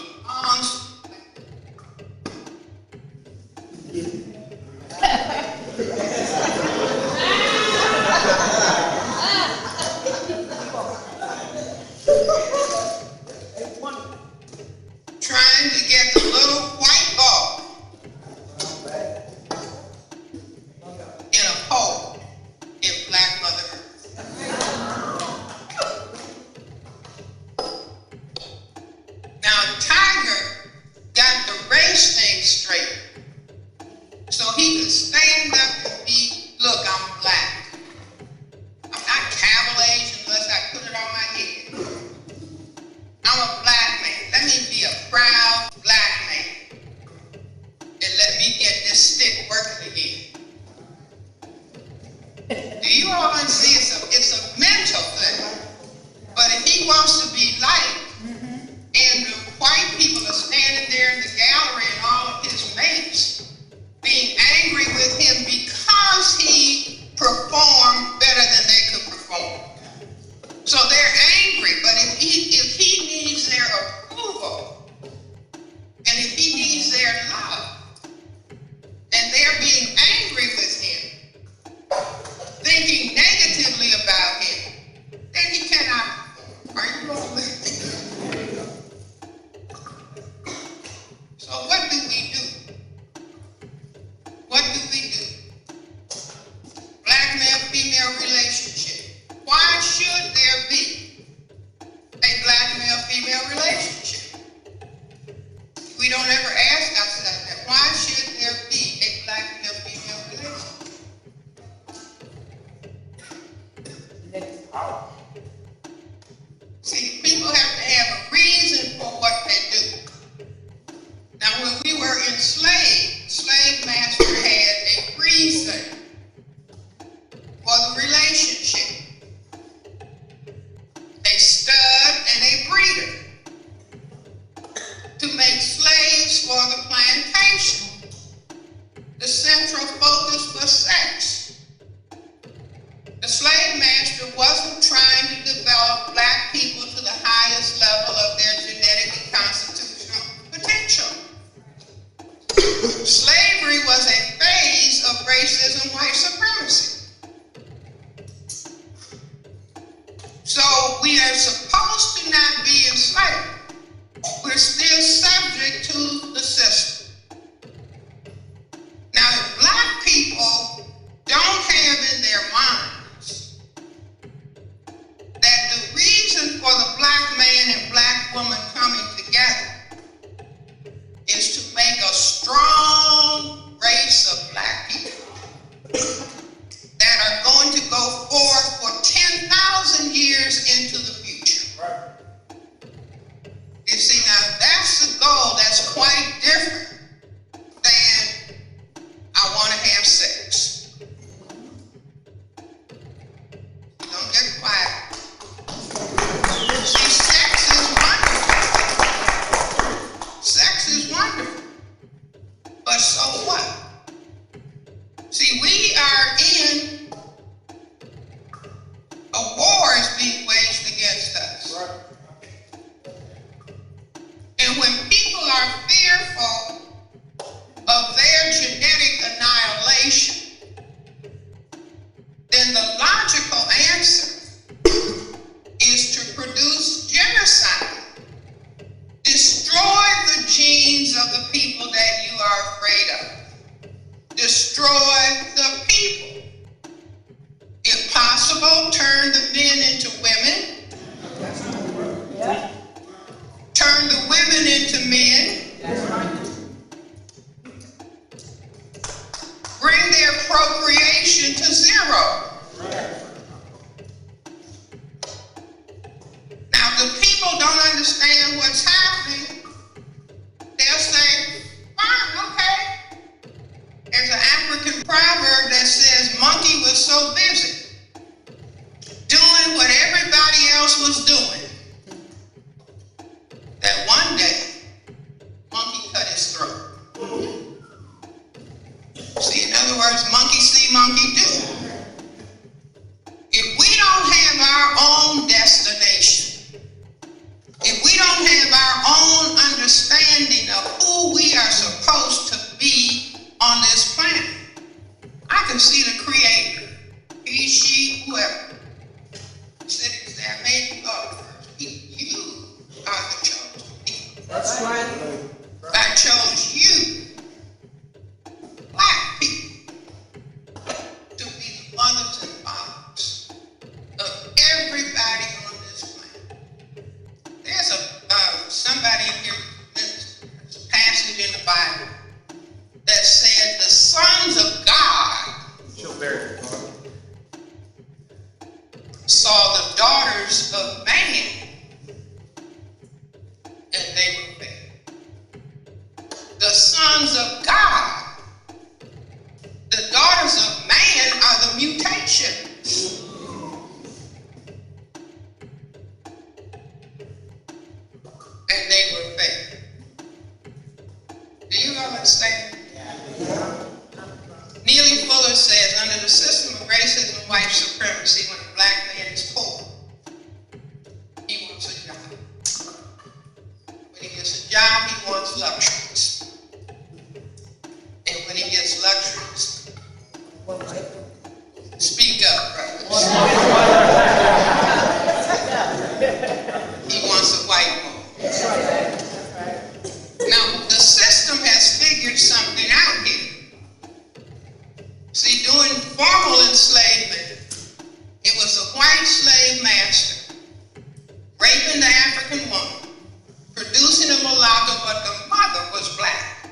trying to get the little white ball in a hole in black Mother Earth. Now Tiger got the race thing straight, so he could stand up and be, look, I'm black. I'm not cavalage unless I put it on my head. I'm a black man. Let me be a proud black man. And let me get this stick working again. Do you all see it's a mental thing? But if he wants to be liked, and the white people are standing there in the gallery and all of his mates being angry with him because he performed better than they could perform. So they're angry, but if he needs their approval, and if he needs their love, and they're being angry with him, thinking negatively about him, then he cannot perform. Are you all with me? So what do we do? What do we do? Black male-female relationship. Why should there be a black male-female relationship? We don't ever ask ourselves that. Why should there be a black male-female relationship? See, people have to have a reason for what they do. Now, when we were enslaved, slave master had a reason for the relationship. A stud and a breeder to make slaves for the plantation. The central focus was sex. The slave master wasn't trying to develop black people to the highest level of their genetic and constitutional potential. Slavery was a phase of racism, white supremacy. So we are supposed to not be enslaved. We're still subject to the system. Now, if black people don't have in their minds that the reason for the black man and black woman coming together is to make a strong race of black people that are going to go forth for 10,000 years into the future. You see, now that's the goal. That's quite different than I want to have sex. Don't get quiet. See, sex is wonderful. Sex is wonderful. But so what? See, we are in a war is being waged against us. And when people are fearful of their genetic annihilation, then the logical answer is to produce genocide. Destroy the genes of the people that you are afraid of. Destroy the people. procreation to zero. Now, if the people don't understand what's happening, they'll say, fine, okay. There's an African proverb that says, monkey was so busy doing what everybody else was doing that one day, monkey cut his throat. See, in other words, monkey see, monkey do. If we don't have our own destination, if we don't have our own understanding of who we are supposed to be on this planet, I can see the Creator, he, she, whoever, sitting there, made God first. You are the chosen people. That's right. I chose you, black people, to be the mothers and fathers of everybody on this planet. There's somebody in here, there's a passage in the Bible that said the sons of God saw the daughters of man, and they were fed. The sons of God, the daughters of man are the mutations. And they were fed. Do you understand? Neely Fuller says, under the system of racism and white supremacy, when a black man is poor, he wants a job. When he gets a job, he wants luxuries. And when he gets luxuries, speak up, brothers. He wants a white woman. Now, the system has figured something out here. See, during formal enslavement, it was a white slave master raping the African woman, producing a mulatto, but the mother was black.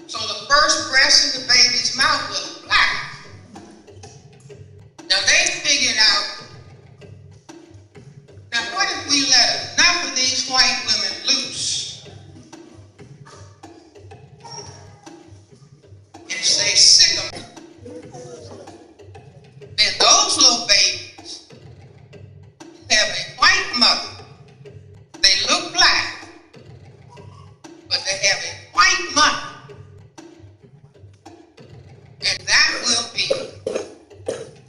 So the first breast in the baby's mouth was black. Now they figured out, now what if we let enough of these white women loose and say, sick of them? And those little babies have a white mother. They look black, but they have a white mother. And that will be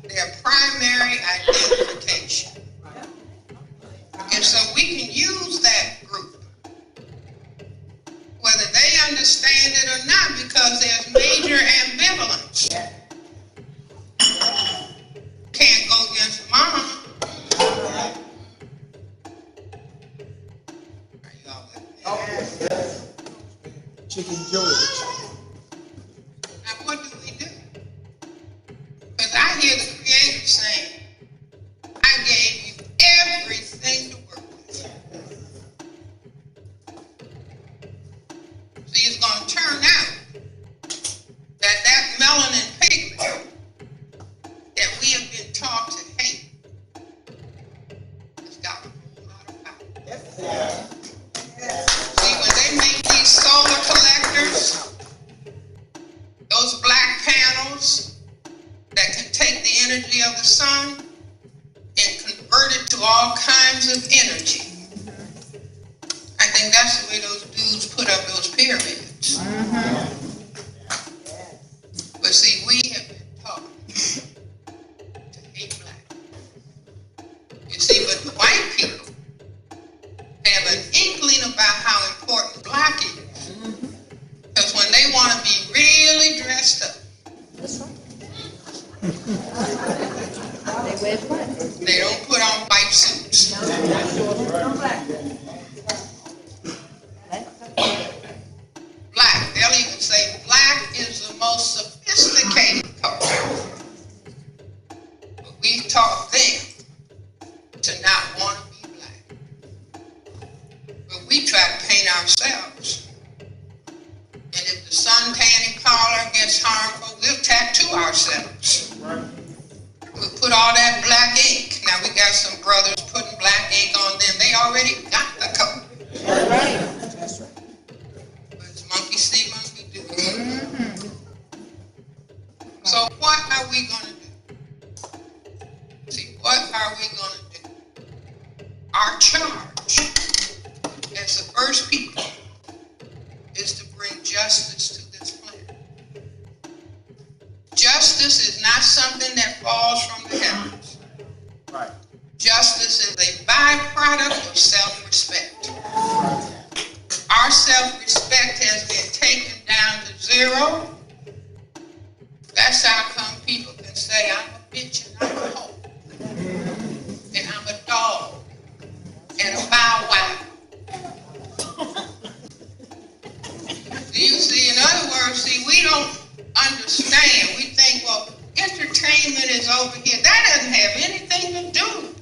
their primary identification. And so we can use that group, whether they understand it or not, because there's major ambivalence. Can't go against mom. Are you all with me? Chicken George. Now what do we do? Because I hear the Creator saying, I gave you everything to work with. See, it's going to turn out that melanin pigment that we have been taught to hate has got a whole lot of power. See, when they make these solar collectors, those black panels that can take the energy of the sun and convert it to all kinds of energy. I think that's the way those dudes put up those pyramids. But see, we have been taught to hate black. You see, but the white people have an inkling about how important black is. Because when they want to be really dressed up, They wear black. they don't put on white suits. Black, they'll even say black is the most sophisticated color. But we taught them to not want to be black. But we try to paint ourselves. And if the sun tanning color gets harmful, we'll tattoo ourselves. We put all that black ink. Now we got some brothers putting black ink on them. They already got the color. That's right. That's right. But it's monkey see, monkey do. So what are we going to do? See, what are we going to do? Our charge as the first people is to bring justice to this planet. Justice is not something that falls from the heavens. Right. Justice is a byproduct of self-respect. Our self-respect has been taken down to zero. That's how come people can say, I'm a bitch and I'm a hoe. And I'm a dog. And a bow wow. You see, in other words, we don't understand. We think, well, entertainment is over here. That doesn't have anything to do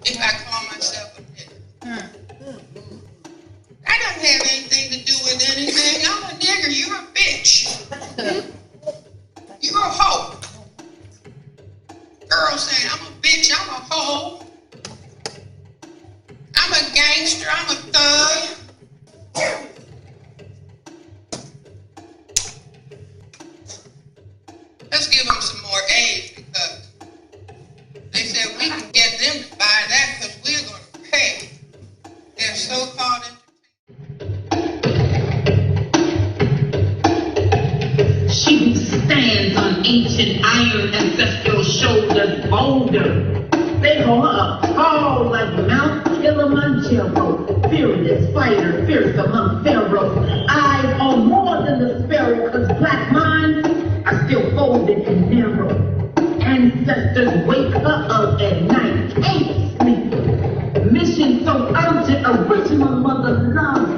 if I call myself a nigger. That doesn't have anything to do with anything. I'm a nigger, you're a bitch. You're a hoe. Girl saying, I'm a bitch, I'm a hoe. I'm a gangster, I'm a thug. Let's give them some more aid because they said we can get them to buy that because we're going to pay their so-called entertainment. She who stands on ancient iron ancestral shoulders boulder. They hold her up tall like Mount Kilimanjaro. Fearless fighter, fierce among pharaohs. Eyes on more than the sparrow, cause black minds are still folded and narrow. Ancestors wake her up at night, can't sleep. Mission so urgent, original mother love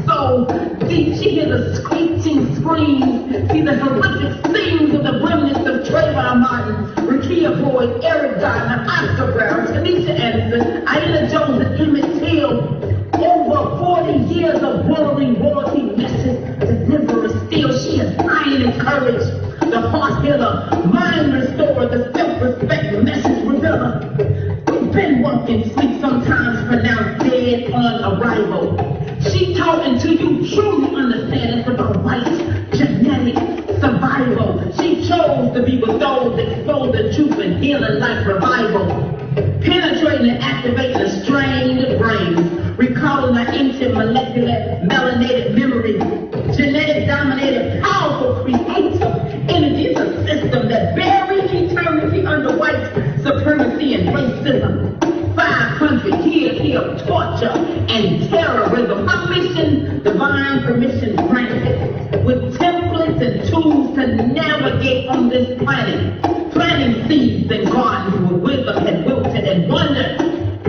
so deep. She hears the screeching screams, see the horrific scenes of the remnants of Trayvon Martin, Rakia Boyd, Eric Gardner, Oscar Brown, Tanisha Anderson, Aida Jones, and Emmett Till. Over 40 years of worrying royalty message, deliverer still. She is iron and courage, the heart healer, mind restorer, the self-respect message revealer. We've been working sleep, sometimes pronounced dead on arrival. She taught until you truly understand it's about right, genetic survival. She chose to be with those exposed to truth and healing like revival. Penetrating and activating the strained brains, recalling the ancient molecular melanated memory, genetic dominated, powerful creative energy. It's a system that buried eternity under white supremacy and racism. 500 years of torture and terrorism. My mission, divine permission granted, with templates and tools to navigate on this planet, planting seeds and gardens where wisdom had wilted and wondered.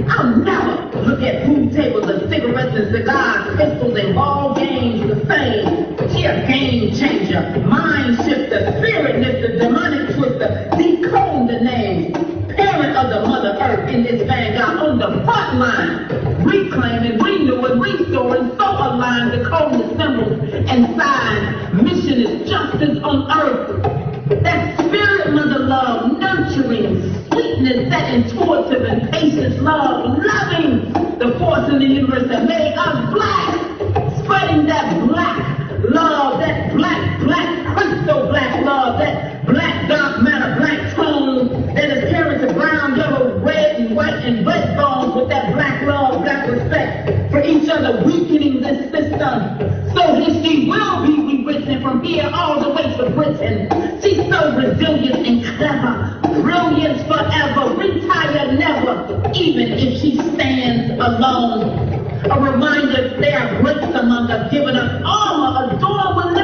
I'll never look at food tables and cigarettes and cigars, pistols and ball games the same. She a game changer, mind shifter, spirit lifter, demonic twister, decode the names. Parent of the Mother Earth in this vanguard on the front line, reclaiming, renewing, restoring, so aligned, decoding the symbols and signs. Mission is justice on earth. That spirit, mother love, nurturing, sweetness, that intuitive and patience love, loving the force in the universe that made us black, spreading that black love, that black, crystal black love, that black dark matter, black tone that is carried to brown, yellow, red, and white, and red bones with that black love, black respect for each other, weakening this system. So history will be rewritten from here all the way to Britain. She's so resilient and clever, brilliance forever, retire never, even if she stands alone. A reminder there are greats among us, giving us armor, adorn with